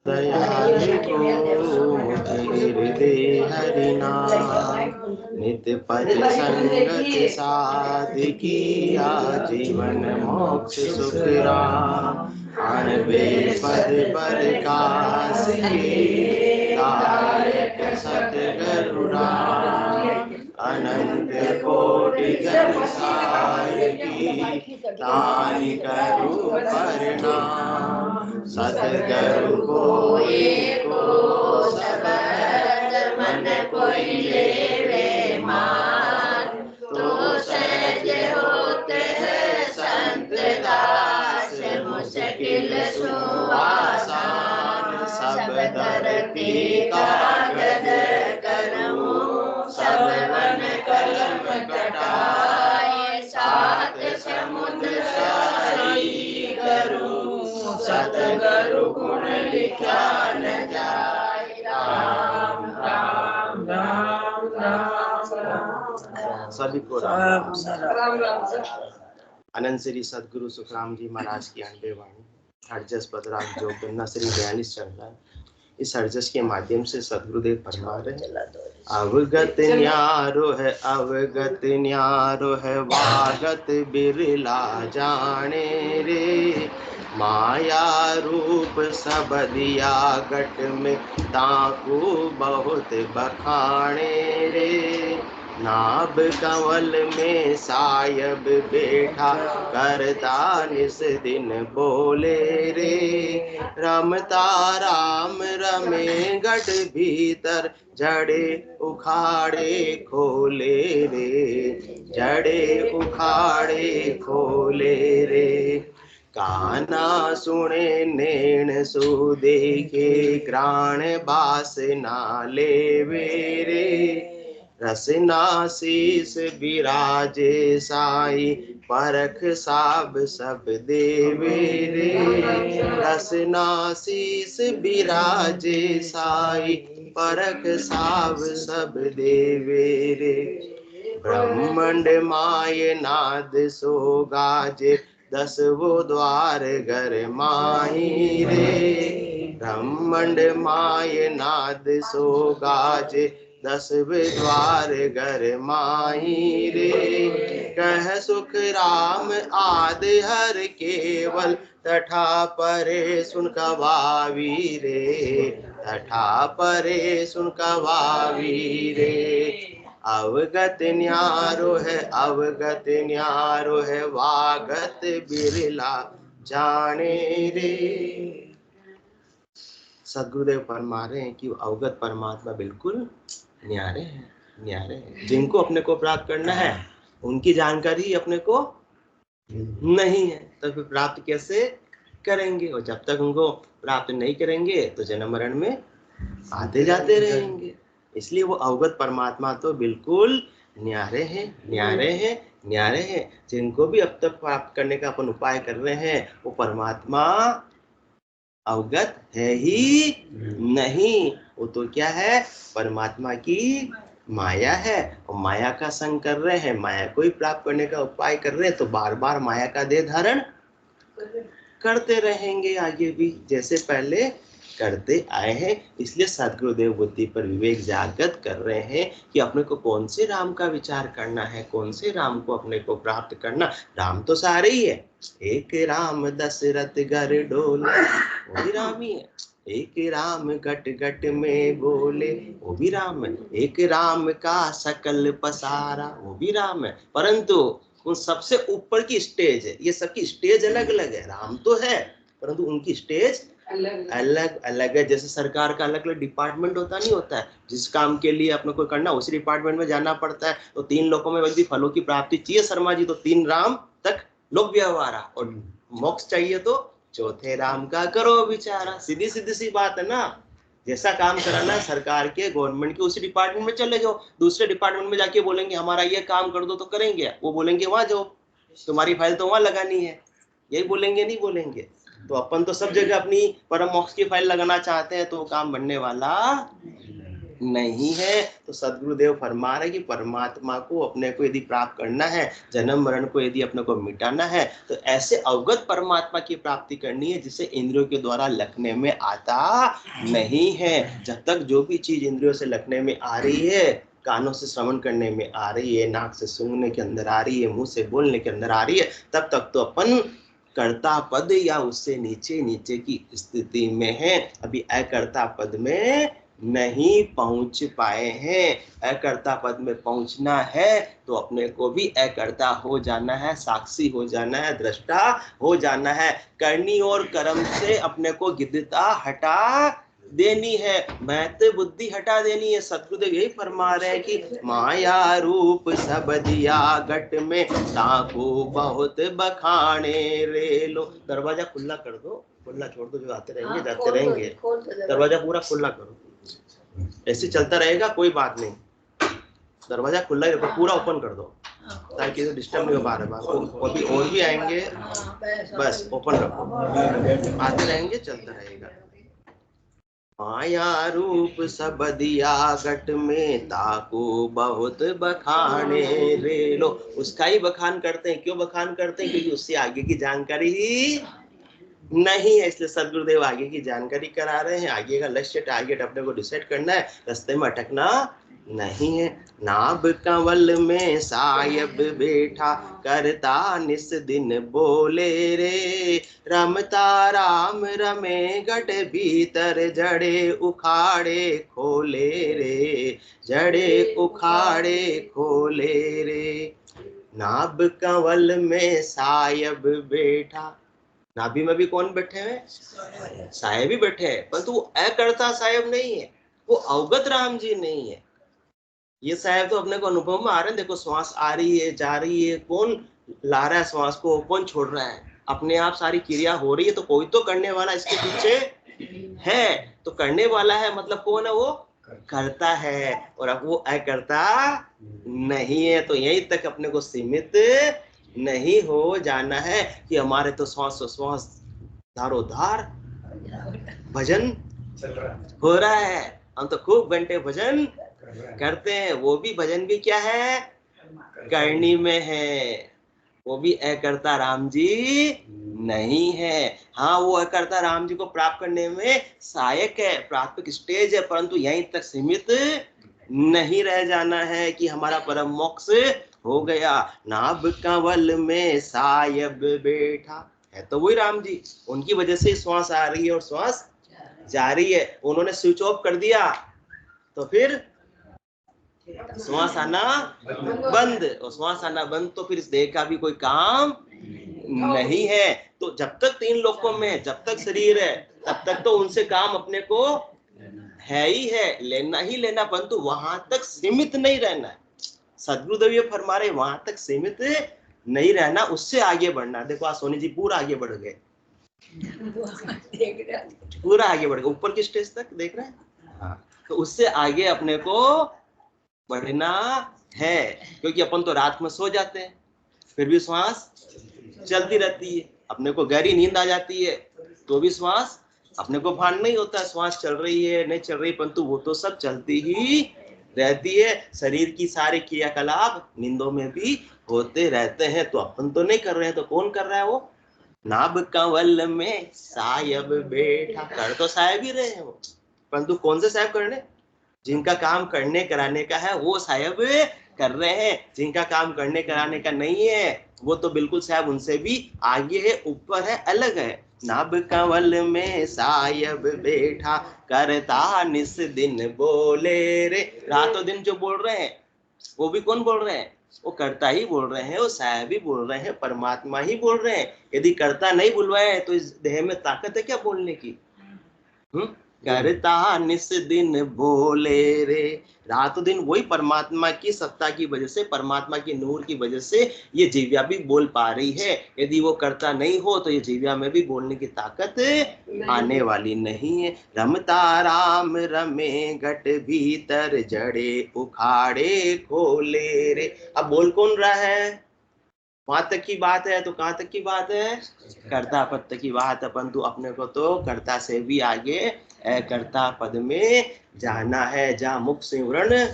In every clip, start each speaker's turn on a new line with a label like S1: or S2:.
S1: दयालु को मुझे हृदय हरि नाम, नित्य पद संगत साध किया जीवन मोक्ष सुख राम। अनबे पद पर कास के दायक सत गरुड़ा, अनंत कोटि जन सार की तानि करु प्रणाम। सतगुरु को एको सब मन कोई लेवे मान, तो सहज होते हैं संत दास मुश्किल सुआसान। सब धरती कागज करूं सब वन कलम कटाए, सात समुद्र साई करूं सतगुरु गुण लिखा न जाए। राम राम राम राम राम। सभी को राम राम। अनंत श्री सदगुरु सुखराम जी महाराज की 90 वाणी हरजस पदराग जो गन्ना श्री 42 चल रहा है। इस हरजस के माध्यम से सदगुरुदेव फरमा रहे हैं, अवगत न्यारो है वागत बिरला जाने रे, माया रूप सब दिया गट में ताकू बहुत बखाने रे। नाभ कंवल में सायब बैठा करता निस दिन बोले रे, रमता राम रमे गढ़ भीतर जड़े उखाड़े खोले रे, जड़े उखाड़े खोले रे। काना सुने नैन सु देखे ग्राण बास ना लेवे रे, रसना शीस विराजे साई परख साब सब देवे रे, रसना शीस विराजे साई परख साब सब देवे रे। ब्रह्मंड माय नाद सो गाजे 10 वो द्वार घर माही रे, ब्रह्मंड माय नाद सो गाजे 10वें द्वार घर माही रे। कह सुख राम आद हर केवल तठा परे सुन कवावी रे, तठा परे सुन कवावी रे। अवगत न्यारो है वागत बिरला जाने रे। सदगुरुदेव फरमा रहे हैं कि अवगत परमात्मा बिल्कुल न्यारे हैं। जिनको अपने को प्राप्त करना है उनकी जानकारी अपने को नहीं है, तो फिर प्राप्त कैसे करेंगे? और जब तक उनको प्राप्त नहीं करेंगे तो जन्म मरण में आते जाते रहेंगे। इसलिए वो अवगत परमात्मा तो बिल्कुल न्यारे हैं। जिनको भी अब तक प्राप्त करने का अपन उपाय कर रहे हैं वो परमात्मा अवगत है ही नहीं। वो तो क्या है? परमात्मा की माया है, और माया का संग कर रहे हैं, माया को ही प्राप्त करने का उपाय कर रहे हैं, तो बार बार माया का देह धारण करते रहेंगे आगे भी, जैसे पहले करते आए हैं। इसलिए सदगुरुदेव बुद्धि पर विवेक जागृत कर रहे हैं कि अपने को कौन से राम का विचार करना है, कौन से राम को अपने को प्राप्त करना। राम तो सारे ही है, एक राम दशरथ घर डोले वो भी राम ही है, एक राम घट घट में बोले वो भी राम है, एक राम का सकल पसारा वो भी राम है। परंतु उन सबसे ऊपर की स्टेज है, ये सबकी स्टेज अलग अलग है। राम तो है परंतु उनकी स्टेज अलग अलग है। जैसे सरकार का अलग अलग डिपार्टमेंट होता नहीं होता है, जिस काम के लिए अपने को करना उसी डिपार्टमेंट में जाना पड़ता है। तो 3 लोकों में यदि फलों की प्राप्ति चाहिए शर्मा जी, तो 3 राम तक लोक व्यवहार, और मोक्ष चाहिए तो चौथे राम का करो विचारा। सीधी सी बात है ना। जैसा काम कराना है सरकार के, गवर्नमेंट के, उसी डिपार्टमेंट में चले जाओ। दूसरे डिपार्टमेंट में जाके बोलेंगे हमारा ये काम कर दो तो करेंगे, वो बोलेंगे वहां जाओ, तुम्हारी फाइल तो वहां लगानी है, यही बोलेंगे, नहीं बोलेंगे। तो अपन तो सब जगह अपनी परम मोक्ष की फाइल लगाना चाहते हैं, तो वो काम बनने वाला नहीं है। तो सदगुरुदेव फरमा रहे कि परमात्मा को अपने को यदि प्राप्त करना है, जन्म मरण को यदि अपने को मिटाना है, तो ऐसे अवगत परमात्मा की प्राप्ति करनी है जिसे इंद्रियों के द्वारा लखने में आता नहीं है। जब तक जो भी चीज इंद्रियों से लखने में आ रही है, कानों से श्रवण करने में आ रही है, नाक से सूंघने के अंदर आ रही है, मुंह से बोलने के अंदर आ रही है, तब तक तो अपन कर्ता पद या उससे नीचे नीचे की स्थिति में है। अभी अकर्ता पद में नहीं पहुंच पाए हैं। अकर्ता पद में पहुंचना है तो अपने को भी अकर्ता हो जाना है, साक्षी हो जाना है, दृष्टा हो जाना है। करनी और कर्म से अपने को गिद्धता हटा देनी है, महत्व बुद्धि हटा देनी है। सतगुरुदेव यही फरमा रहे हैं कि माया रूप सब दिया घट में, ताको बहुत बखाने रे लो। दरवाजा खुला कर दो, खुला छोड़ दो, जो आते रहेंगे जाते रहेंगे। दरवाजा पूरा खुला करो, ऐसे चलता रहेगा, कोई बात नहीं। दरवाजा खुला ही रखो, पूरा ओपन कर दो ताकि डिस्टर्ब नहीं हो पा रहे। और भी आएंगे, बस ओपन रखो, आते रहेंगे, चलता रहेगा। माया रूप सब दिया घट में, ताको बहुत बखाने रे लो। उसका ही बखान करते हैं। क्यों बखान करते हैं? क्योंकि उससे आगे की जानकारी ही नहीं है, इसलिए सदगुरुदेव आगे की जानकारी करा रहे हैं। आगे का लक्ष्य टारगेट अपने को डिसाइड करना है, रास्ते में अटकना नहीं है। नाभ कंवल में सायब बैठा, करता निस दिन बोले रे, रमता राम रमे घट भीतर, जड़े उखाड़े खोले रे, जड़े उखाड़े खोले रे। नाभ कंवल में सायब बैठा, नाभि में भी कौन बैठे हैं? साहेब भी बैठे हैं, परंतु वो अकर्ता साहेब नहीं है, वो अवगत राम जी नहीं है। ये साहेब तो अपने को अनुभव में आ रहे हैं। देखो श्वास आ रही है, जा रही है, कौन ला रहा है श्वास को, कौन छोड़ रहा है? अपने आप सारी क्रिया हो रही है, तो कोई तो करने वाला इसके पीछे है। तो करने वाला है मतलब कौन है? वो करता है, और अब वो अकर्ता नहीं है। तो यहीं तक अपने को सीमित नहीं हो जाना है कि हमारे तो श्वास धारो धार भजन हो रहा है, हम तो खूब घंटे भजन करते हैं। वो भी भजन भी क्या है? करनी में है। वो भी अकर्ता राम जी नहीं है। हाँ, वो अकर्ता राम जी को प्राप्त करने में सहायक है, प्राथमिक स्टेज है, परंतु यहीं तक सीमित नहीं रह जाना है कि हमारा परम मोक्ष हो गया। नाभ कंवल में सायब बैठा, है तो वही राम जी। उनकी वजह से श्वास आ रही है और श्वास जा रही है। उन्होंने स्विच ऑफ कर दिया तो फिर श्वास आना बंद, और श्वास आना बंद तो फिर इस देह का भी कोई काम नहीं है। तो जब तक तीन लोकों में, जब तक शरीर है, तब तक तो उनसे काम अपने को है ही है, लेना ही लेना, परंतु वहां तक सीमित नहीं रहना है। सदगुरुदेव ये फरमा रहे वहां तक सीमित नहीं रहना, उससे आगे बढ़ना। देखो आज सोनी जी पूरा आगे बढ़ गए, पूरा आगे बढ़ गए, ऊपर की स्टेज तक देख रहे हैं। तो उससे आगे अपने को बढ़ना है, क्योंकि अपन तो रात में सो जाते हैं, फिर भी श्वास चलती रहती है। अपने को गहरी नींद आ जाती है तो भी श्वास अपने को भान नहीं होता श्वास चल रही है नहीं चल रही, परंतु वो तो सब चलती ही रहती है। शरीर की सारे क्रियाकलाप नींदों में भी होते रहते हैं। तो अपन तो नहीं कर रहे हैं, तो कौन कर रहा है? वो नाभ कंवल में सायब बैठा, कर तो साहेब ही रहे हैं वो, परंतु कौन से साहेब करने? जिनका काम करने कराने का है वो साहेब कर रहे हैं। जिनका काम करने कराने का नहीं है वो तो बिल्कुल साहब उनसे भी आगे है, ऊपर है, अलग है। नाभ कंवल में सायब बैठा, करता निस दिन बोले रे। रातों दिन जो बोल रहे हैं वो भी कौन बोल रहे हैं? वो करता ही बोल रहे हैं, वो साहब ही बोल रहे हैं, परमात्मा ही बोल रहे हैं। यदि करता नहीं बुलवाए तो इस देह में ताकत है क्या बोलने की? करता निस दिन बोले रे। रातों दिन वही परमात्मा की सत्ता की वजह से, परमात्मा की नूर की वजह से ये जीव्या भी बोल पा रही है। यदि वो करता नहीं हो तो ये जीव्या में भी बोलने की ताकत आने वाली नहीं है। रमता राम रमे घट भीतर, जड़े उखाड़े खोले रे। अब बोल कौन रहा है? वहां तक की बात है, तो कहां तक की बात है? कर्ता पद की बात है, परंतु अपने को तो कर्ता से भी आगे अकर्ता पद में जाना है, जहाँ मुख सिमरन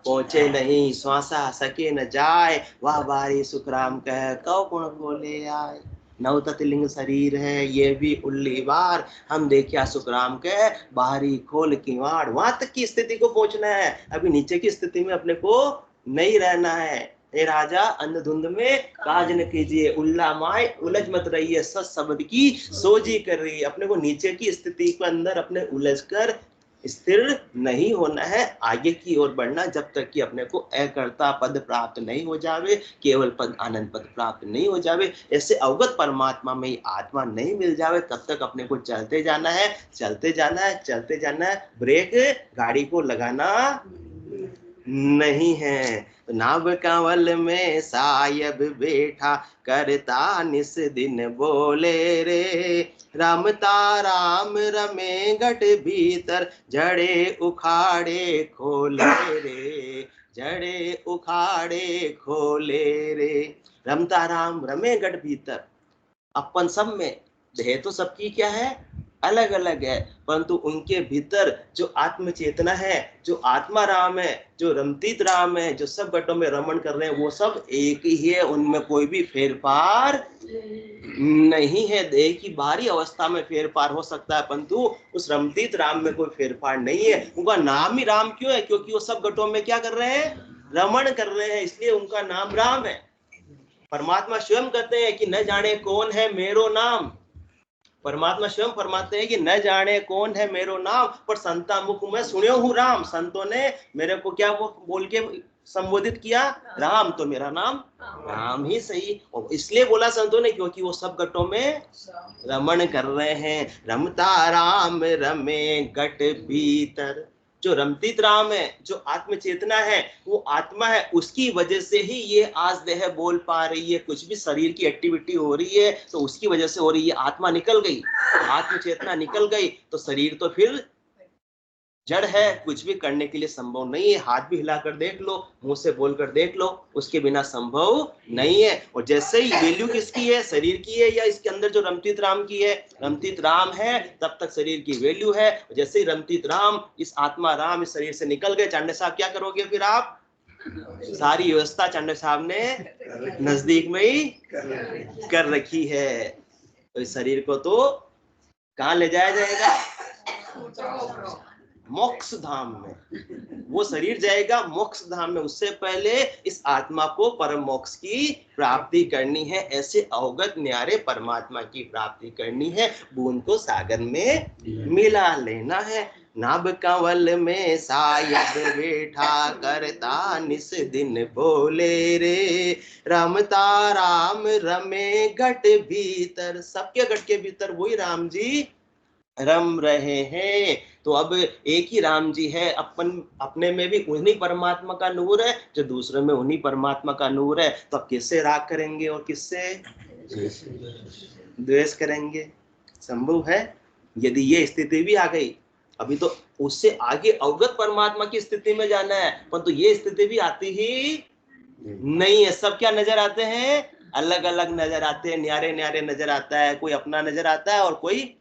S1: पहुंचे नहीं, श्वासा सके न जाए, वह बारी सुखराम कह कौ गुण बोले आए। नव तत्लिंग शरीर है ये भी उल्ली बार, हम देखिया सुखराम के बाहरी खोल किवाड़। वहां तक की स्थिति को पहुंचना है, अभी नीचे की स्थिति में अपने को नहीं रहना है। हे राजा अंधधुंध में काज न कीजिए, उल्ला माए उलझ मत रहिए, सच शब्द की सोजी कर रही है। अपने को नीचे की स्थिति के अंदर अपने उलझ कर स्थिर नहीं होना है, आगे की ओर बढ़ना, जब तक कि अपने को अकर्ता पद प्राप्त नहीं हो जावे, केवल पद आनंद पद प्राप्त नहीं हो जावे, ऐसे अवगत परमात्मा में ही आत्मा नहीं मिल जावे, तब तक अपने को चलते जाना है, चलते जाना है, चलते जाना है। ब्रेक गाड़ी को लगाना नहीं है। नाव कंवल में सायब बैठा करता निस दिन बोले रे, रमता राम रमे घट भीतर, जड़े उखाड़े खोले रे, जड़े उखाड़े खोले रे। रमता राम रमे घट भीतर, अपन सब में देह तो सबकी क्या है, अलग अलग है, परंतु उनके भीतर जो आत्म चेतना है, जो आत्मा राम है, जो रमतीत राम है, जो सब घटों में रमण कर रहे हैं, वो सब एक ही है, उनमें कोई भी फेरफार नहीं है। देह की बाहरी अवस्था में फेरफार हो सकता है, परंतु उस रमतीत राम में कोई फेरफार नहीं है। उनका नाम ही राम क्यों है? क्योंकि वो सब घटों में क्या कर रहे हैं, रमण कर रहे हैं, इसलिए उनका नाम राम है। परमात्मा स्वयं कहते हैं कि न जाने कौन है मेरो नाम, परमात्मा स्वयं फरमाते हैं कि न जाने कौन है मेरो नाम, पर संता मुख में सुने हूँ राम। संतों ने मेरे को क्या वो बोल के संबोधित किया, राम, तो मेरा नाम राम ही सही। और इसलिए बोला संतों ने क्योंकि वो सब घटों में रमण कर रहे हैं। रमता राम रमे घट भीतर, जो रमतीत राम है, जो आत्म चेतना है, वो आत्मा है, उसकी वजह से ही ये आज देह बोल पा रही है, कुछ भी शरीर की एक्टिविटी हो रही है तो उसकी वजह से हो रही है। आत्मा निकल गई, आत्म चेतना निकल गई तो शरीर तो फिर जड़ है, कुछ भी करने के लिए संभव नहीं है। हाथ भी हिलाकर देख लो, मुंह से बोलकर देख लो, उसके बिना संभव नहीं है। और जैसे ही वैल्यू किसकी है, शरीर की है या इसके अंदर जो रमतीत राम की है, रमतीत राम है तब तक शरीर की वैल्यू है। जैसे ही रमतीत राम, इस आत्मा राम इस शरीर से निकल गए, चांडे साहब क्या करोगे फिर आप? सारी व्यवस्था चांडे साहब ने नजदीक में ही कर रखी है। तो इस शरीर को तो कहाँ ले जाया जाएगा? मोक्ष धाम में। वो शरीर जाएगा मोक्ष धाम में, उससे पहले इस आत्मा को परम मोक्ष की प्राप्ति करनी है। ऐसे अवगत न्यारे परमात्मा की प्राप्ति करनी है, बूंद को सागर में मिला लेना है। नाभ कंवल में सायब बैठा करता निस दिन बोले रे, रमता राम रमे घट भीतर, सबके घट के भीतर वही राम जी रम रहे हैं। तो अब एक ही राम जी है, अपन अपने में भी उन्हीं परमात्मा का नूर है, जो दूसरे में उन्हीं परमात्मा का नूर है। तो अब किससे राग करेंगे और किससे द्वेष करेंगे? संभव है? यदि ये स्थिति भी आ गई, अभी तो उससे आगे अवगत परमात्मा की स्थिति में जाना है, परंतु ये स्थिति भी आती ही नहीं है। सब क्या नजर आते हैं? अलग अलग नजर आते हैं, न्यारे न्यारे नजर आता है। कोई अपना नजर आता है और कोई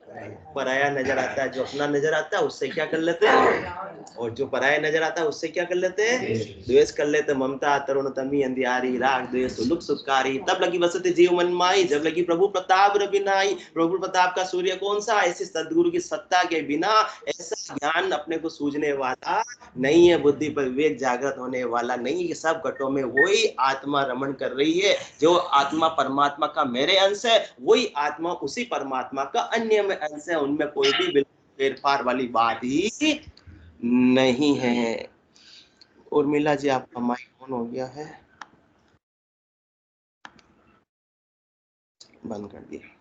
S1: पराया नजर आता है। जो अपना नजर आता है उससे क्या कर लेते हैं, और जो पराया नजर आता है उससे क्या कर लेते हैं? द्वेष कर लेते हैं। ममता तरुण तमी अंधियारी, राग द्वेष लुक सुखकारी, तब लगी बसते जीव मन माई, जब लगी प्रभु प्रताप रविनाई। प्रभु प्रताप का सूर्य कौन सा? ऐसी सदगुरु की सत्ता के बिना ऐसा ज्ञान अपने को सूझने वाला नहीं है, बुद्धि पर विवेक जागृत होने वाला नहीं है। सब घटों में वही आत्मा रमण कर रही है। जो आत्मा परमात्मा का मेरे अंश है, वही आत्मा उसी परमात्मा का अन्य में अंश है। उनमें कोई भी बिल्कुल फेरफार वाली बात ही नहीं है। उर्मिला जी, आपका माइक ऑन हो गया है, बंद कर दिया।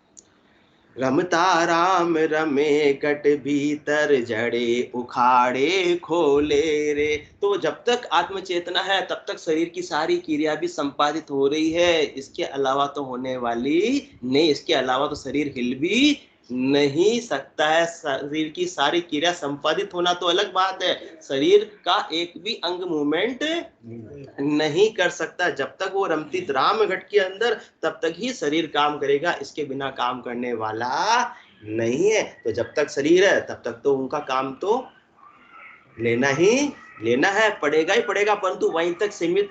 S1: रमता राम रमे कट भीतर, जड़े उखाड़े खोले रे। तो जब तक आत्म चेतना है तब तक शरीर की सारी क्रिया भी संपादित हो रही है। इसके अलावा तो होने वाली नहीं, इसके अलावा तो शरीर हिल भी नहीं सकता है। शरीर की सारी क्रिया संपादित होना तो अलग बात है, शरीर का एक भी अंग मूवमेंट नहीं कर सकता। जब तक वो रमतीत राम घट के अंदर, तब तक ही शरीर काम करेगा, इसके बिना काम करने वाला नहीं है। तो जब तक शरीर है तब तक तो उनका काम तो लेना ही लेना है, पड़ेगा ही पड़ेगा, परंतु वहीं तक सीमित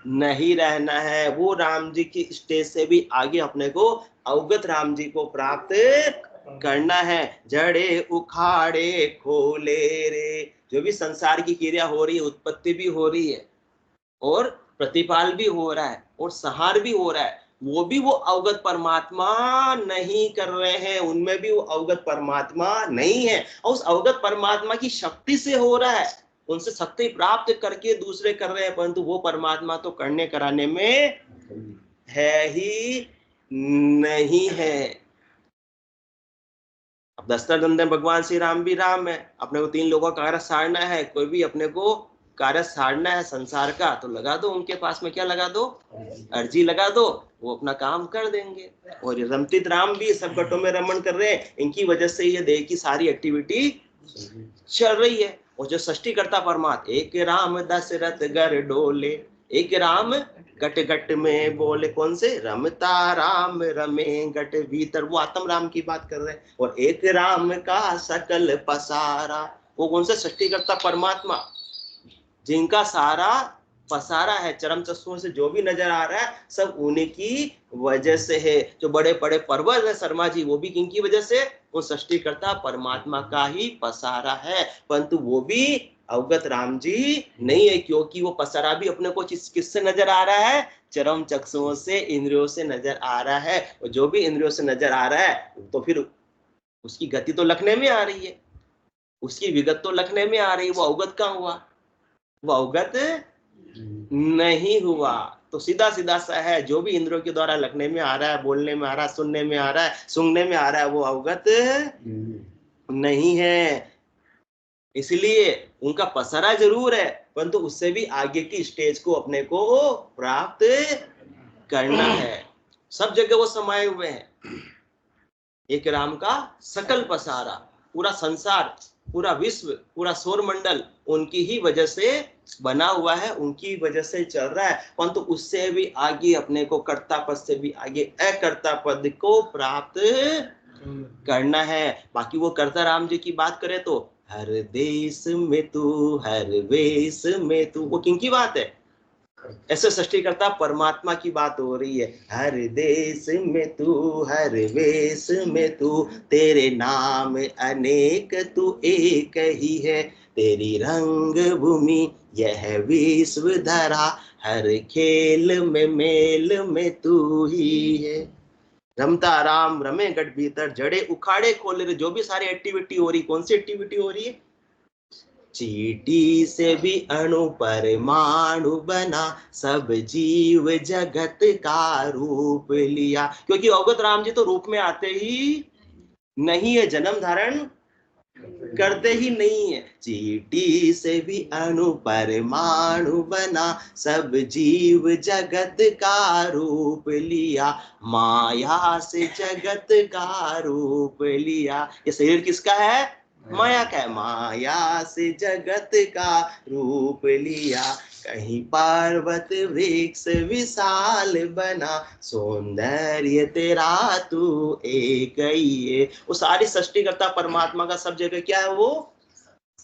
S1: नहीं रहना है। वो राम जी की स्टेज से भी आगे अपने को अवगत राम जी को प्राप्त करना है। जड़े उखाड़े खोले रे, जो भी संसार की क्रिया हो रही है, उत्पत्ति भी हो रही है और प्रतिपाल भी हो रहा है और संहार भी हो रहा है, वो भी वो अवगत परमात्मा नहीं कर रहे हैं, उनमें भी वो अवगत परमात्मा नहीं है। और उस अवगत परमात्मा की शक्ति से हो रहा है, उनसे शक्ति प्राप्त करके दूसरे कर रहे हैं, परंतु वो परमात्मा तो करने कराने में है ही नहीं है। अब दशरथ भगवान श्री राम भी राम है, अपने को 3 लोगों का कार्य सारना है, कोई भी अपने को कार्य सारना है संसार का, तो लगा दो उनके पास में, क्या लगा दो, अर्जी लगा दो, वो अपना काम कर देंगे। और रमतित राम भी सब घटों में रमण कर रहे हैं, इनकी वजह से ये देह की सारी एक्टिविटी चल रही है। और जो सृष्टिकर्ता परमात्मा, एक राम दशरथ घर डोले, एक राम गट गट में बोले, कौन से, रमता राम रमे गट भीतर, वो आत्म राम की बात कर रहे हैं। और एक राम का सकल पसारा, वो कौन से, सृष्टिकर्ता परमात्मा, जिनका सारा पसारा है, चरम चक्षुओं से जो भी नजर आ रहा है सब उन्हीं की वजह से है। जो बड़े बड़े पर्वत है शर्मा जी, वो भी किनकी वजह से, वो सृष्टिकर्ता परमात्मा का ही पसारा है, परंतु वो भी अवगत राम जी नहीं है, क्योंकि वो पसारा भी अपने को किससे नजर आ रहा है, चरम चक्षुओं से, इंद्रियों से नजर आ रहा है। और जो भी इंद्रियों से नजर आ रहा है तो फिर उसकी गति तो लखने में आ रही है, उसकी विगत तो लखने में आ रही है, वो अवगत कहाँ हुआ, वो अवगत नहीं हुआ। तो सीधा सीधा सा है, जो भी इंद्रियों के द्वारा लगने में आ रहा है, बोलने में आ रहा है, सुनने में आ रहा है, सूंघने में आ रहा है, वो अवगत नहीं है। इसलिए उनका पसरा जरूर है, परंतु उससे भी आगे की स्टेज को अपने को प्राप्त करना है। सब जगह वो समाये हुए हैं, एक राम का सकल पसारा, पूरा संसार, पूरा विश्व, पूरा सौर मंडल उनकी ही वजह से बना हुआ है, उनकी वजह से चल रहा है, परंतु उससे भी आगे अपने को कर्ता पद से भी आगे अकर्ता पद को प्राप्त करना है। बाकी वो कर्ता राम जी की बात करें तो हर देश में तू, हर वेश में तू, वो किनकी बात है, ऐसे सृष्टिकर्ता परमात्मा की बात हो रही है। हर देश में तू, हर वेश में तू, तेरे नाम अनेक तू एक ही है, तेरी रंग भूमि यह विश्व धरा, हर खेल में मेल में तू ही है। रमता राम रमे गढ़ भीतर, जड़े उखाड़े खोले रे, जो भी सारी एक्टिविटी हो रही, कौन सी एक्टिविटी हो रही है, चींटी से भी अणु परमाणु बना, सब जीव जगत का रूप लिया। क्योंकि अवगत राम जी तो रूप में आते ही नहीं है, जन्म धारण करते ही नहीं है। चींटी से भी अणु परमाणु बना, सब जीव जगत का रूप लिया, माया से जगत का रूप लिया। ये शरीर किसका है, माया का है, माया से जगत का रूप लिया, कहीं पर्वत वृक्ष विशाल बना, सौंदर्य तेरा तू एक ही है। वो सारी सृष्टिकर्ता परमात्मा का सब जगह क्या है, वो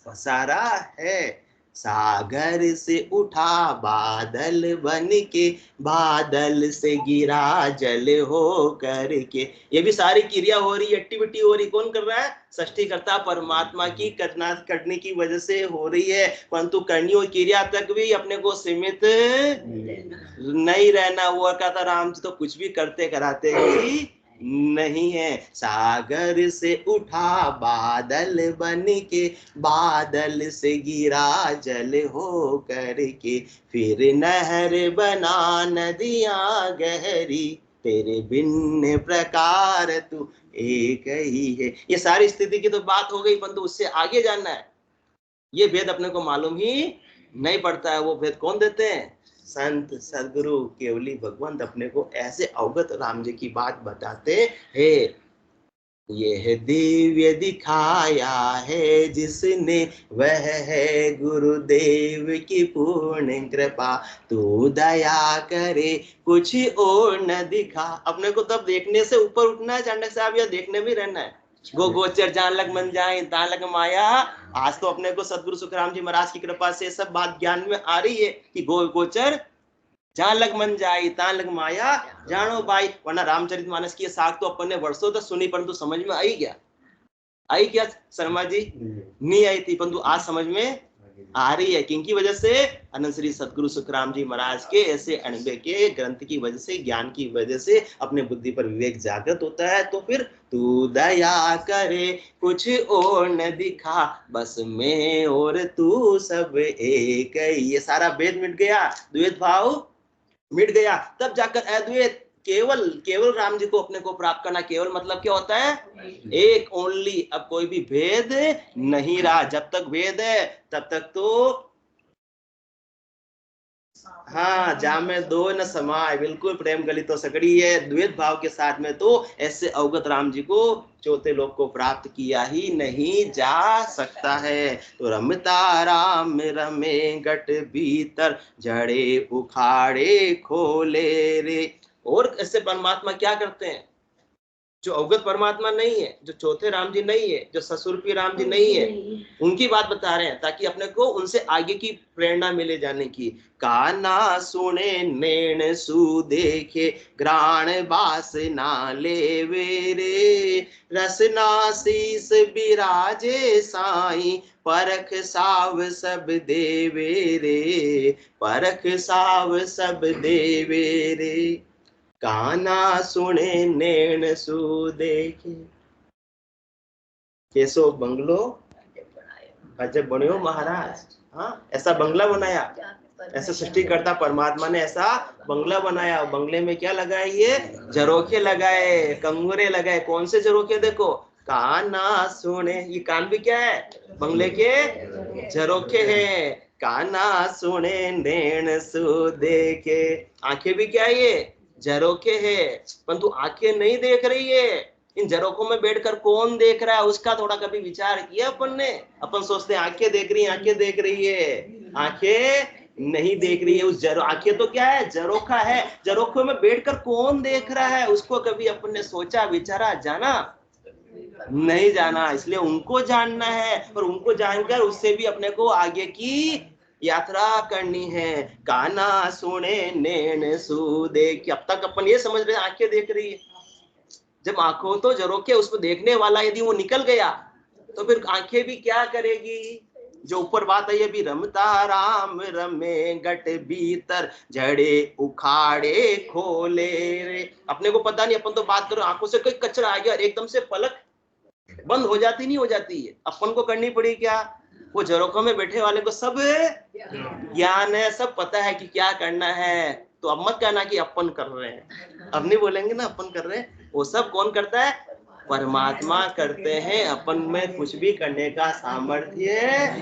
S1: पसारा है। सागर से उठा बादल बन के, बादल से गिरा जल हो करके, ये भी सारी क्रिया हो रही, एक्टिविटी हो रही, कौन कर रहा है, सृष्टिकर्ता परमात्मा की करने की वजह से हो रही है, परंतु करनी और क्रिया तक भी अपने को सीमित नहीं रहना। वो कहता राम जी तो कुछ भी करते कराते ही नहीं है। सागर से उठा बादल बन के, बादल से गिरा जल हो करके, फिर नहर बना नदियां गहरी, तेरे भिन्न प्रकार तू एक ही है। ये सारी स्थिति की तो बात हो गई, परंतु उससे आगे जानना है, ये भेद अपने को मालूम ही नहीं पड़ता है। वो भेद कौन देते हैं, संत सदगुरु केवली भगवंत अपने को ऐसे अवगत राम जी की बात बताते हैं। यह दिव्य दिखाया है जिसने, वह है गुरुदेव की पूर्ण कृपा। तू दया करे कुछ और न दिखा। अपने को तब देखने से ऊपर उठना है चाणक्य साहब, या देखने भी रहना है? गो गोचर जान लग मन जाए तान लग माया। आज तो अपने को सदगुरु सुखराम जी महाराज की कृपा से सब बात ज्ञान में आ रही है कि गो गोचर जहां लग मन जाई तान लग माया जानो भाई। वरना रामचरितमानस की साख तो अपन ने वर्षों तक सुनी, परंतु समझ में आई क्या शर्मा जी? नहीं आई थी, परंतु आज समझ में आ रही है। किनकी वजह से? अनंत श्री सदगुरु सुखराम जी महाराज के ऐसे अणबे के ग्रंथ की वजह से, ज्ञान की वजह से अपने बुद्धि पर विवेक जागृत होता है। तो फिर तू दया करे कुछ और न दिखा, बस मैं और तू सब एक। ये सारा भेद मिट गया, द्वैत भाव मिट गया, तब जाकर अद्वैत केवल केवल राम जी को अपने को प्राप्त करना। केवल मतलब क्या होता है? एक, ओनली। अब कोई भी भेद नहीं रहा। जब तक भेद है तब तक तो हाँ, जामे दो न समाय, बिल्कुल प्रेम गली तो सकड़ी है। द्वैत भाव के साथ में तो ऐसे अवगत राम जी को चौथे लोक को प्राप्त किया ही नहीं जा सकता है। तो रमता राम रमे गट भीतर, जड़े उखाड़े खोले रे। और ऐसे परमात्मा क्या करते हैं? जो अवगत परमात्मा नहीं है, जो चौथे राम जी नहीं है, जो ससुरपी राम जी नहीं है, उनकी बात बता रहे हैं ताकि अपने को उनसे आगे की प्रेरणा मिले जाने की। काना सुने नैन सु देखे, ग्राण बास ना लेवे रे। रसना शीस बिराजे साई, परख साव सब देवे रे। परख साव सब देवे रे। काना सुने नैन सु देखे। कैसो बंगलो अजब बनियो महाराज। हाँ, ऐसा बंगला बनाया, ऐसा सृष्टिकर्ता परमात्मा ने ऐसा बंगला बनाया। बंगले में क्या लगाए? ये झरोखे लगाए, कंगूरे लगाए। कौन से झरोखे? देखो, काना सुने, ये कान भी क्या है? बंगले के झरोखे हैं। काना सुने नैन सु देखे, आंखें भी क्या है? ये झरोखे है, परंतु आंखें नहीं देख रही है। इन झरोखों में बैठकर कौन देख रहा है, उसका थोड़ा कभी विचार किया अपन ने? अपन सोचते हैं आंखें देख रही है, आंखें देख रही है, आंखें नहीं देख रही है। उस आंखें तो क्या है? झरोखा है। झरोखों में बैठकर कौन देख रहा है, उसको कभी अपन ने सोचा, विचारा, जाना? नहीं जाना। इसलिए उनको जानना है, और उनको जानकर उससे भी अपने को आगे की यात्रा करनी है। काना सुने नैन सु देख। अब तक अपन ये समझ रहे हैं आंखें देख रही है। जब आंखों तो झरोखे, उसको देखने वाला यदि वो निकल गया तो फिर आंखें भी क्या करेगी? जो ऊपर बात है, ये भी रमता राम रमे गट भीतर, जड़े उखाड़े खोले रे। अपने को पता नहीं, अपन तो बात करो आंखों से कोई कचरा आ गया और एकदम से पलक बंद हो जाती, नहीं हो जाती है। अपन को करनी पड़ी क्या? वो झरोखों में बैठे वाले को सब ज्ञान है, सब पता है कि क्या करना है। तो अब मत कहना कि अपन कर रहे हैं, अब नहीं बोलेंगे ना अपन कर रहे हैं। वो सब कौन करता है? परमात्मा करते हैं। अपन में कुछ भी करने का सामर्थ्य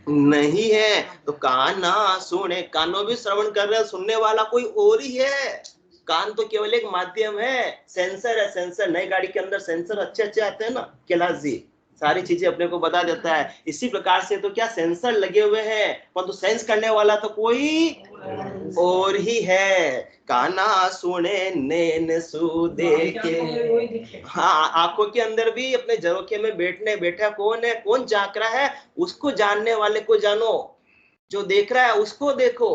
S1: नहीं है। तो काना सुने, कानों भी श्रवण कर रहे हैं, सुनने वाला कोई और ही है। कान तो केवल एक माध्यम है, सेंसर है। सेंसर, नई गाड़ी के अंदर सेंसर अच्छे अच्छे आते हैं ना, कैलाश जी, सारी चीजें अपने को बता देता है। इसी प्रकार से तो क्या सेंसर लगे हुए हैं, परंतु सेंस करने वाला तो कोई और ही है। काना सुने नैन सु देखे। हाँ, आंखों के अंदर भी अपने झरोखे में बैठा कौन है? कौन झांक रहा है? उसको जानने वाले को जानो, जो देख रहा है उसको देखो।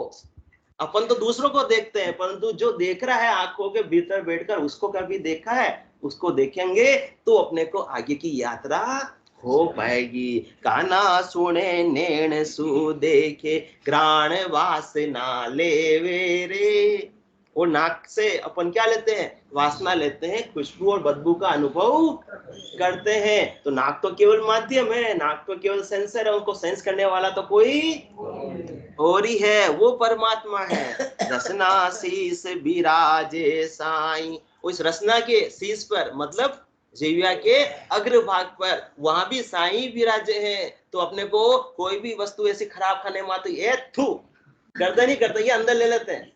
S1: अपन तो दूसरों को देखते हैं, परंतु जो देख रहा है आंखों के भीतर बैठकर, उसको कभी देखा है? उसको देखेंगे तो अपने को आगे की यात्रा हो पाएगी। काना सुने नैन सु देखे, ग्राण वासना लेवे रे। और नाक से अपन क्या लेते हैं? वासना लेते हैं, खुशबू और बदबू का अनुभव करते हैं। तो नाक तो केवल माध्यम है, नाक तो केवल सेंसर है, उनको सेंस करने वाला तो कोई और ही है, वो परमात्मा है। रसना शीस बिराजे साई, उस रसना के शीस पर मतलब जीविया के अग्र भाग पर, वहां भी साई विराजे हैं। तो अपने को कोई भी वस्तु ऐसी खराब खाने में आती है, थू करते नहीं करते, ये अंदर ले लेते हैं,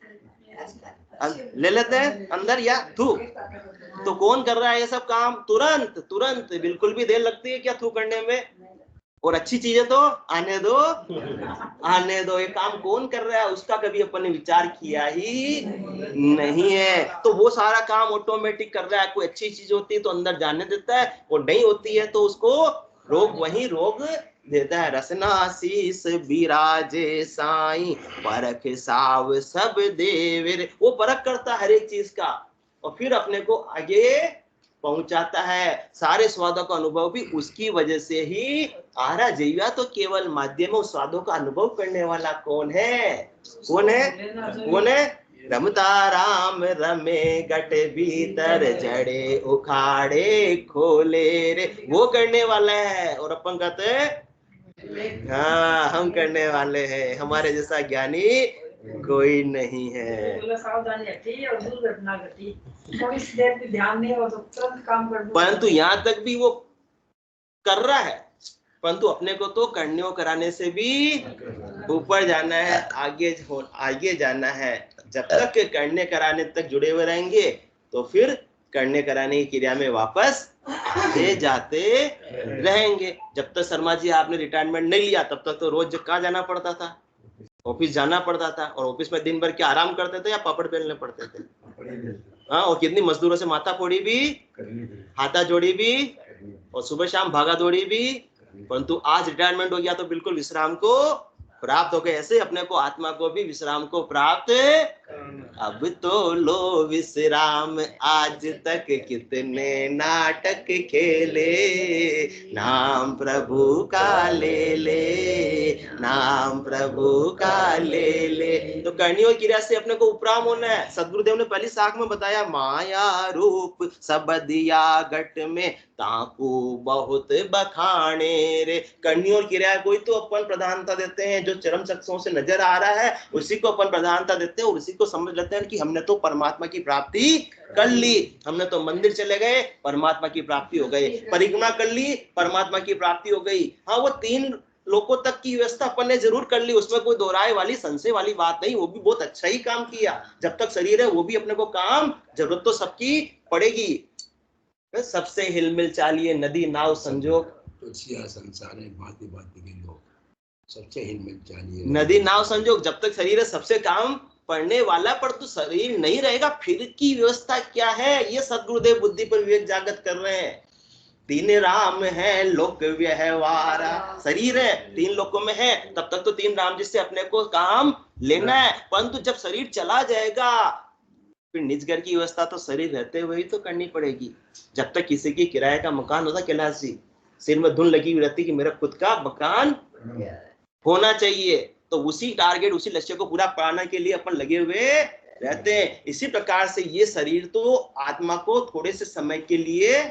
S1: ले लेते हैं अंदर, या थू तो कौन कर रहा है ये सब काम? तुरंत तुरंत, बिल्कुल भी देर लगती है क्या थू करने में? और अच्छी चीजें तो आने दो, आने दो। ये काम कौन कर रहा है उसका कभी अपन ने विचार किया ही नहीं है। तो वो सारा काम ऑटोमेटिक कर रहा है। कोई अच्छी चीज होती है तो अंदर जाने देता है, और नहीं होती है तो उसको रोक देता है। रसना शीस बिराजे साईं, परख साव सब देवर। वो परख करता है हर एक चीज का, और फिर अपने को आगे पहुंचाता है। सारे स्वादों का अनुभव भी उसकी वजह से ही आ रहा। जीवा तो केवल माध्यम, उस स्वादों का अनुभव करने वाला कौन है? कौन है? कौन है? रमता राम रमे गट भीतर, जड़े उखाड़े खोले रे, वो करने वाला है। और अपन कहते हैं हाँ हम करने वाले हैं, हमारे जैसा ज्ञानी कोई नहीं है।
S2: सावधानी हटी और दुर्घटना घटी, थोड़ी सी देर भी ध्यान नहीं हो तो तुरंत काम कर दो।
S1: परंतु यहाँ तक भी वो कर रहा है, परंतु अपने को तो करने और कराने से भी ऊपर जाना है, आगे जाना है। जब तक के करने कराने तक जुड़े हुए रहेंगे तो फिर करने कराने की क्रिया में वापस ले जाते रहेंगे। जब तक शर्मा जी आपने रिटायरमेंट नहीं लिया तब तक तो रोज कहाँ जाना पड़ता था? ऑफिस जाना पड़ता था। और ऑफिस में दिन भर क्या आराम करते थे या पापड़ बेलने पड़ते थे? हाँ, और कितनी मजदूरों से माथा फोड़ी भी, हाथा जोड़ी भी, और सुबह शाम भागा दौड़ी भी। परंतु आज रिटायरमेंट हो गया तो बिल्कुल विश्राम को प्राप्त हो गए। ऐसे अपने को आत्मा को भी विश्राम को प्राप्त। अब तो लो विश्राम, आज तक कितने नाटक खेले, नाम प्रभु का ले ले, नाम प्रभु का ले ले। तो करनी और क्रिया से अपने को उपराम होना है। सदगुरुदेव ने पहली शाख में बताया, माया रूप सब दिया घट में, ताकू बहुत बखाने रे। करनी और क्रिया कोई तो अपन प्रधानता देते हैं, जो चरम शख्सों से नजर आ रहा है उसी को अपन प्रधानता देते हैं, और उसी को समझ लेते हैं कि हमने तो परमात्मा की प्राप्ति कर ली। हमने तो मंदिर चले गए, परमात्मा की प्राप्ति हो गई, परिक्रमा कर ली, परमात्मा की प्राप्ति हो गई। हाँ, वो 3 लोगों तक की व्यवस्था अपन ने जरूर कर ली, उसमें कोई दोहराए वाली संशय वाली बात नहीं। वो भी बहुत अच्छा ही काम किया। जब तक शरीर है वो भी अपने को काम, जरूरत तो सबकी पड़ेगी। सबसे हिलमिल चालिए नदी नाव संजोग,
S3: तो संसार है भांति भांति के लोग, सबसे हिलमिल चालिए
S1: नदी नाव संजोग। जब तक शरीर है सबसे काम पड़ने वाला, पर तो शरीर नहीं रहेगा फिर की व्यवस्था क्या है? ये सदगुरुदेव बुद्धि पर विवेक जागृत कर रहे हैं। 3 राम है लोक व्यवहारा, शरीर है 3 लोकों में है, तब तक तो 3 राम जी से अपने को काम लेना है। परंतु जब शरीर चला जाएगा फिर निज घर की व्यवस्था तो शरीर रहते हुए ही तो करनी पड़ेगी। जब तक किसी की किराए का मकान होता, कैलाशी सिर में धुन लगी हुई रहती कि मेरा खुद का मकान होना चाहिए, तो उसी टारगेट, उसी लक्ष्य को पूरा पाने के लिए अपन लगे हुए रहते हैं। इसी प्रकार से ये शरीर तो आत्मा को थोड़े से समय के लिए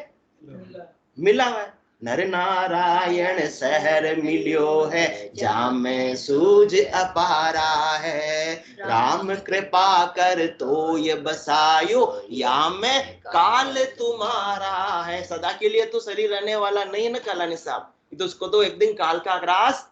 S1: मिला है। नर नारायण शहर मिलियो है, जामे सूझ अपारा है, राम कृपा कर तो ये बसायो, या में काल तुम्हारा है। सदा के लिए तो शरीर रहने वाला नहीं है ना कालानी साहब, तो उसको तो एक दिन काल का ग्रास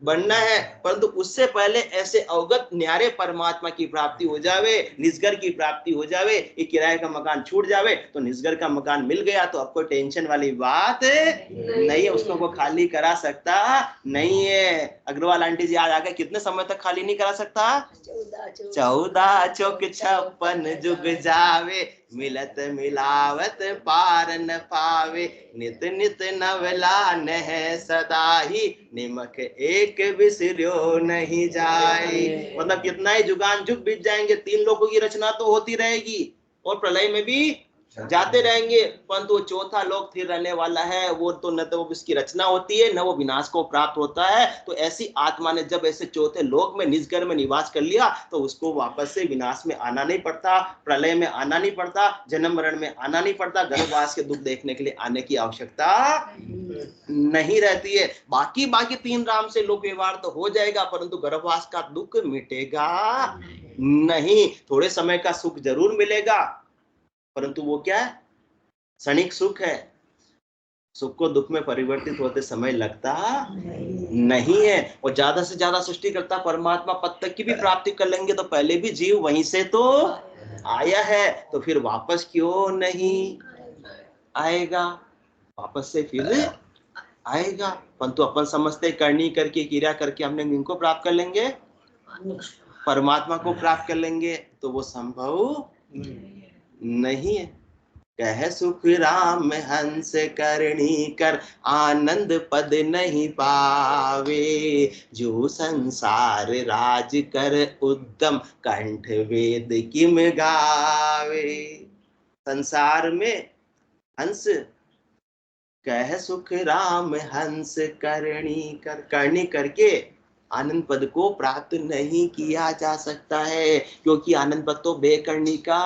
S1: बनना है। परंतु उससे पहले ऐसे अवगत न्यारे परमात्मा की प्राप्ति हो जावे, निजगर की प्राप्ति हो जावे, ये किराए का मकान छूट जावे तो निजगर का मकान मिल गया तो आपको टेंशन वाली बात नहीं है, उसको वो खाली करा सकता नहीं है। अग्रवाल आंटी जी आज आगे कितने समय तक खाली नहीं करा सकता? 14 चौक 56 जुग जावे, मिलत मिलावत पार न पावे, नित नित नवला नह सदा ही, निमक एक बिसर्यो नहीं जाए। मतलब कितना ही जुगान जुग बीत जाएंगे, 3 लोगों की रचना तो होती रहेगी और प्रलय में भी जाते रहेंगे, परंतु वो चौथा लोक स्थिर रहने वाला है। वो तो न तो उसकी रचना होती है न वो विनाश को प्राप्त होता है। तो ऐसी आत्मा ने जब ऐसे चौथे लोक में निजगर में निवास कर लिया तो उसको वापस से विनाश में आना नहीं पड़ता, प्रलय में आना नहीं पड़ता, जन्म मरण में आना नहीं पड़ता, गर्भवास के दुख देखने के लिए आने की आवश्यकता नहीं रहती है। बाकी 3 राम से लोक व्यवहार तो हो जाएगा, परंतु गर्भवास का दुख मिटेगा नहीं। थोड़े समय का सुख जरूर मिलेगा, परंतु वो क्या है? क्षणिक सुख है। सुख को दुख में परिवर्तित होते समय लगता नहीं है। और ज्यादा से ज्यादा सृष्टिकर्ता परमात्मा पद तक की भी प्राप्ति कर लेंगे तो पहले भी जीव वहीं से तो आया है तो फिर वापस क्यों नहीं आएगा, वापस से फिर आएगा। परंतु अपन समझते करनी करके क्रिया करके हमने इनको प्राप्त कर लेंगे, परमात्मा को प्राप्त कर लेंगे, तो वो संभव नहीं है। कह सुख राम हंस करणी कर आनंद पद नहीं पावे, जो संसार राज कर उद्यम कंठ वेद किम गावे। संसार में हंस, कह सुख राम हंस करनी करके आनंद पद को प्राप्त नहीं किया जा सकता है, क्योंकि आनंद पद तो बेकर्णी का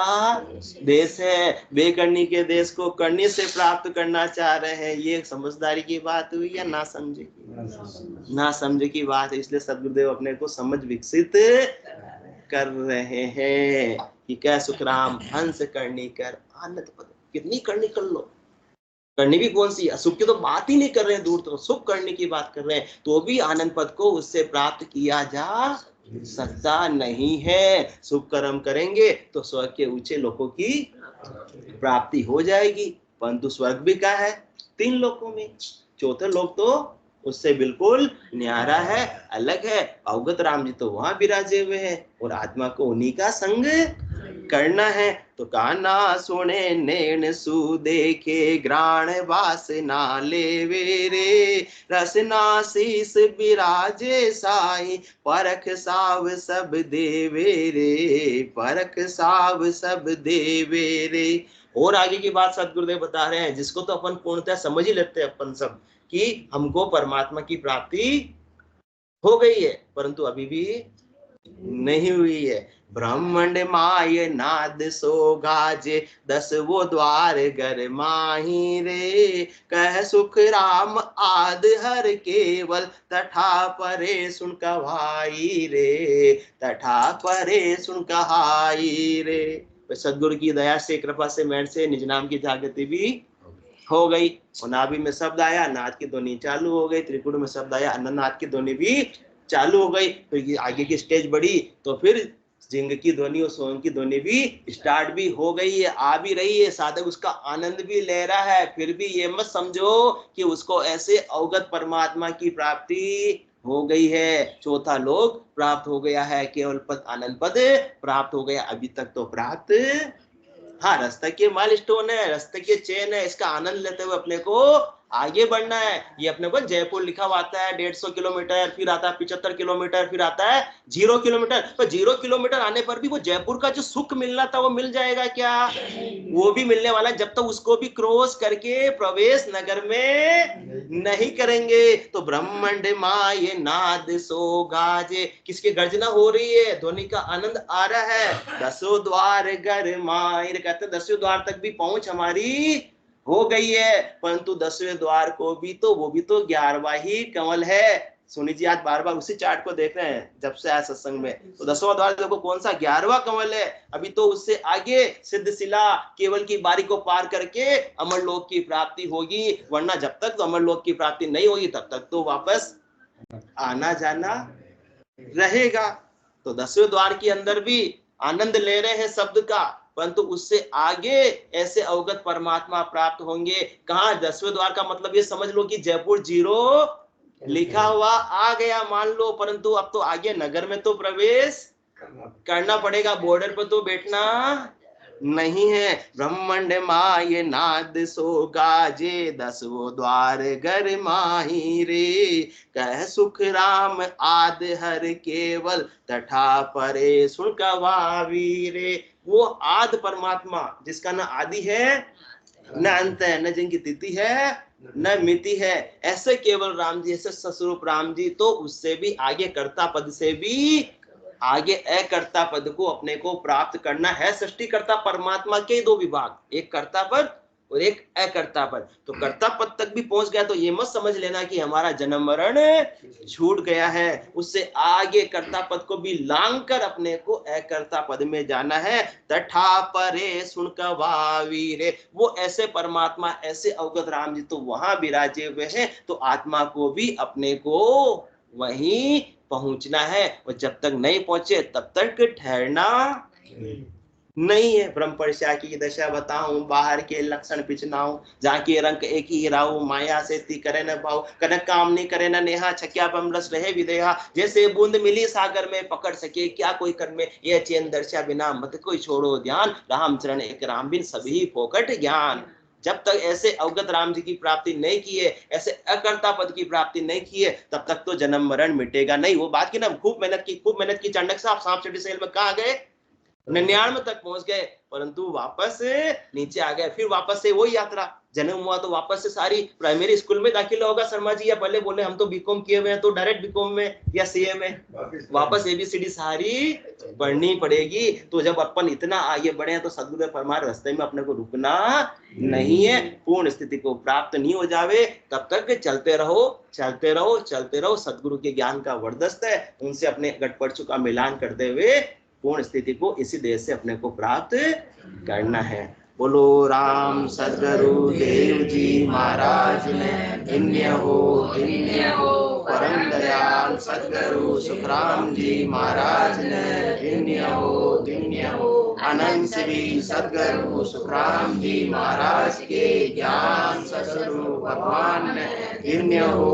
S1: देश है। बेकर्णी के देश को करनी से प्राप्त करना चाह रहे हैं। ये समझदारी की बात हुई या ना समझे की? ना समझे की बात है। इसलिए सदगुरुदेव अपने को समझ विकसित कर रहे हैं कि क्या सुख राम हंस करनी कर आनंद पद। कितनी करनी कर लो, करनी भी कौन सी, सुख की तो बात ही नहीं कर रहे हैं, दूर तो सुख करने की बात कर रहे हैं, तो भी आनंद पद को उससे प्राप्त किया जा सकता नहीं है। सुख कर्म करेंगे तो स्वर्ग के ऊंचे लोकों की प्राप्ति हो जाएगी, परंतु स्वर्ग भी क्या है, 3 लोकों में, चौथे लोक तो उससे बिल्कुल न्यारा है, अलग है। अवगत राम जी तो वहां विराजे हुए हैं और आत्मा को उन्हीं का संग करना है। तो काना सुने नैन सु देखे ग्राण वासना लेवे रे, रसना शीस विराजे साई परख साव सब देवे रे, परख साव सब देवे रे। और आगे की बात सदगुरुदेव बता रहे हैं, जिसको तो अपन पूर्णतः समझ ही लेते हैं अपन सब कि हमको परमात्मा की प्राप्ति हो गई है, परंतु अभी भी नहीं हुई है। ब्रह्मांड माय नाद सो गाजे 10 वो द्वार घर माही रे, कह सुख राम आद हर केवल तठा परे सुन कहाई रे, तठा परे सुन कहाई रे। सदगुरु की दया से कृपा से मेहर से निज नाम की जागृति भी हो गई, और नाभि में शब्द आया, नाद की ध्वनि चालू हो गई, त्रिकुट में शब्द आया, अन्ननाद की ध्वनि भी चालू हो गई। फिर आगे की स्टेज बढ़ी तो फिर जिंग की ध्वनि और सोम की ध्वनि भी स्टार्ट भी हो गई है, आ भी रही है। साधक उसका आनंद भी ले रहा है। फिर भी ये मत समझो कि उसको ऐसे अवगत परमात्मा की प्राप्ति हो गई है, चौथा लोक प्राप्त हो गया है, केवल पद आनंद पद प्राप्त हो गया, अभी तक तो प्राप्त। हाँ, रास्ते के माइलस्टोन है, रास्ते के चेन है, इसका आनंद लेते हुए अपने को आगे बढ़ना है। ये अपने को जयपुर लिखा हुआ आता है 150 किलोमीटर, फिर आता है 75 किलोमीटर, फिर आता है 0 किलोमीटर। तो 0 किलोमीटर आने पर भी वो जयपुर का जो सुख मिलना था वो मिल जाएगा क्या? वो भी मिलने वाला है, जब तक उसको भी क्रॉस करके प्रवेश नगर में नहीं करेंगे। तो ब्रह्मांड माय नाद सो गाजे, किसकी गर्जना हो रही है, ध्वनि का आनंद आ रहा है। 10 द्वार घर माय, कहते 10वें द्वार तक भी पहुंच हमारी हो गई है, परंतु 10वें द्वार को भी तो वो भी तो 11वां ही कमल है। सोनी जी आज बार बार उसी चार्ट को देख रहे हैं जब से आया सत्संग में, तो 10वां द्वार देखो कौन सा 11वां कमल है। अभी तो उससे आगे सिद्धशिला केवल की बारी को पार करके अमरलोक की प्राप्ति होगी, वरना जब तक तो अमरलोक की प्राप्ति नहीं होगी तब तक तो वापस आना जाना रहेगा। तो 10वें द्वार के अंदर भी आनंद ले रहे हैं शब्द का, परंतु उससे आगे ऐसे अवगत परमात्मा प्राप्त होंगे। कहा 10वें द्वार का मतलब ये समझ लो कि जयपुर 0 लिखा हुआ आ गया मान लो, परंतु अब तो आगे नगर में तो प्रवेश करना पड़ेगा, बॉर्डर पर तो बैठना नहीं है। ब्रह्मांड माय नाद सो गाजे 10 द्वार घर माही रे, कह सुख राम आद हर केवल तठा परे सुन कवावी रे। वो आद परमात्मा जिसका न आदि है न अंत है, न जिनकी तिथि है न मिति है, ऐसे केवल राम जी, ऐसे सस्वरूप राम जी, तो उससे भी आगे कर्ता पद से भी आगे अकर्ता पद को अपने को प्राप्त करना है। सृष्टिकर्ता परमात्मा के 2 विभाग, एक कर्ता पद और एक अकर्ता पद। तो कर्ता पद तक भी पहुंच गया तो ये मत समझ लेना कि हमारा जन्म मरण छूट गया है, उससे आगे कर्ता पद को भी लांग कर अपने को अकर्ता पद में जाना है। तठा परे सुन कवावी रे, वो ऐसे परमात्मा, ऐसे अवगत राम जी तो वहां विराजे हुए हैं, तो आत्मा को भी अपने को वहीं पहुंचना है, और जब तक नहीं पहुंचे तब तक ठहरना नहीं है। ब्रह्मपर्षा की दशा बताऊं, बाहर के लक्षण पिछनाऊं, जहाँ के रंग एक ही राहु, माया से ती करे न भाव, कनक काम नहीं करे न नेहा, छक्या बमरस रहे विदेहा, जैसे बूंद मिली सागर में, पकड़ सके क्या कोई कर में, ये चैन दर्शा बिना मत कोई छोड़ो ध्यान, रामचरण एक राम बिन सभी फोकट ज्ञान। जब तक ऐसे अवगत राम जी की प्राप्ति नहीं की है, ऐसे अकर्ता पद की प्राप्ति नहीं की है, तब तक तो जन्म मरण मिटेगा नहीं। वो बात की ना, खूब मेहनत की चाणक्य साहब सांप सीढ़ी सेल में कहाँ गए, 99 तक पहुंच गए, परंतु वापस नीचे आ गए। फिर वापस से वही यात्रा, जन्म हुआ तो वापस से सारी प्राइमरी स्कूल में दाखिला होगा शर्मा जी, या पहले बोले हम तो बीकॉम किए हुए हैं तो डायरेक्ट बीकॉम में या सीए में, वापस एबीसीडी सारी पढ़नी पड़ेगी। तो जब अपन इतना आगे बढ़े हैं तो सदगुरु फरमाए रास्ते में अपने को रुकना नहीं है। पूर्ण स्थिति को प्राप्त नहीं हो जावे तब तक चलते रहो चलते रहो चलते रहो। सदगुरु के ज्ञान का वरदस्त है, उनसे अपने गठपर्चु का मिलान करते हुए पूर्ण स्थिति को इसी देह से अपने को प्राप्त करना है। बोलो राम सदगुरु देव जी महाराज ने धन्य हो परम दयाल सदगुरु सुखराम जी महाराज ने धन्य हो अनंत श्री सदगुरु सुखराम जी महाराज के ज्ञान सदगुरु भगवान ने धन्य हो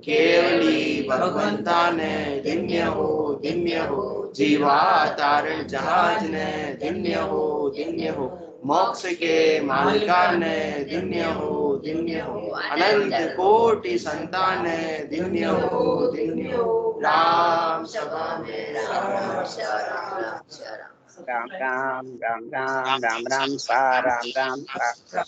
S1: केवली भगवंता ने धन्य हो जीवा तारण जहाज ने धन्य हो मोक्ष के मालिका ने धन्य हो अनंत कोटि संतान ने धन्य हो राम सभा में
S4: राम राम राम राम राम राम सा राम राम सा।